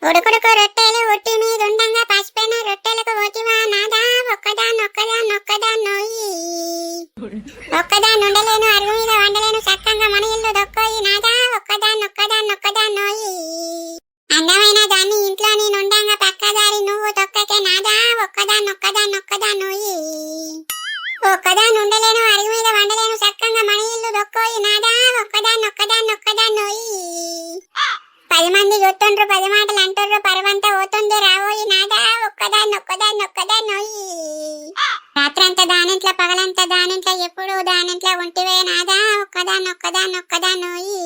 ఉడుకుడుకు రొట్టెలు ఉట్టి మీద ఉండంగా పసిపోయిన రొట్టెలకు పోతివా నాదా ఒక్కదాన్నొయ్యి ఒక్కదాన్ని ఉండలేను అరుగు మీద వండలేను చక్కంగా మన ఇల్లు దొక్కోయి నాదా ఒక్కదాన్నొయ్యి అందమైన దాన్ని ఇంట్లో నేను ఉండంగా పక్కదారి నువ్వు తొక్కకే నాదా ఒక్కదాన్నొయ్యి ఒక్కదాన్ని ఉండలేను అరుగు మీద వండలేను చక్కంగా మన ఇల్లు దొక్కోయి నాదా ఒక్కదాన్నొయ్యి 10 మంది గుర్తుండ్రు 10 మాటలు అంటుర్రు పరువంతా పోతుంది రావోయి నాదా ఒక్కదాన్నొయ్యి రాత్రంతా దానింట్లో పగలంతా దానింట్లో ఎప్పుడు దానింట్లో ఉంటివే నాదా ఒక్కదాన్నొయ్యి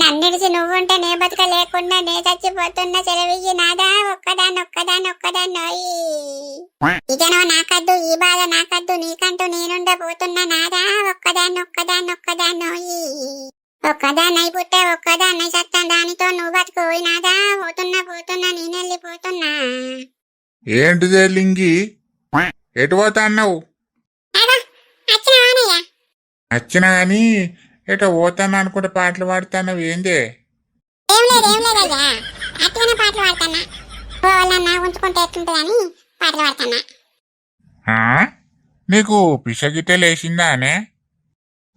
నన్నిడిచి నువ్వుంటే నే బతుక లేకుండా నే చచ్చిపోతున్న సెలవియ్యి నాదా ఒక్కదాన్నొయ్యి ఇకనో నాకద్దు ఈ బాధ నాకద్దు నీకంటూ నేనుండబోతున్నా నాదా ఒక్కదాన్నొయ్యి ఒక్కదాన్నై పుట్టే ఒక్కదాన్నై సత్తం దానితో నువ్వు బతుకోయి నాదా పోతున్నా నేనెళ్ళిపోతున్నా. ఏంటిదే లింగి ఎటు పోతా అన్నావు? వచ్చినా గాని ఎటో పోతాను అనుకుంటే పాటలు పాడుతున్నావు ఏందే? ఏం లేదయ్యా అట్లనే పాటలు పాడుతున్నా వాళ్ళన్నా ఉంచుకుంటే ఎట్లుంటుందని పాటలు పాడుతున్నా. నీకు పిసగిట్టే లేచిందా అనే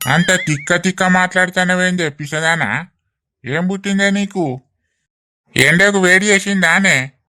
అంత తిక్క మాట్లాడుతున్నావేందే పిసదానా? ఏం పుట్టిందే నీకు? ఎండకు వేడి చేసిందా అనే?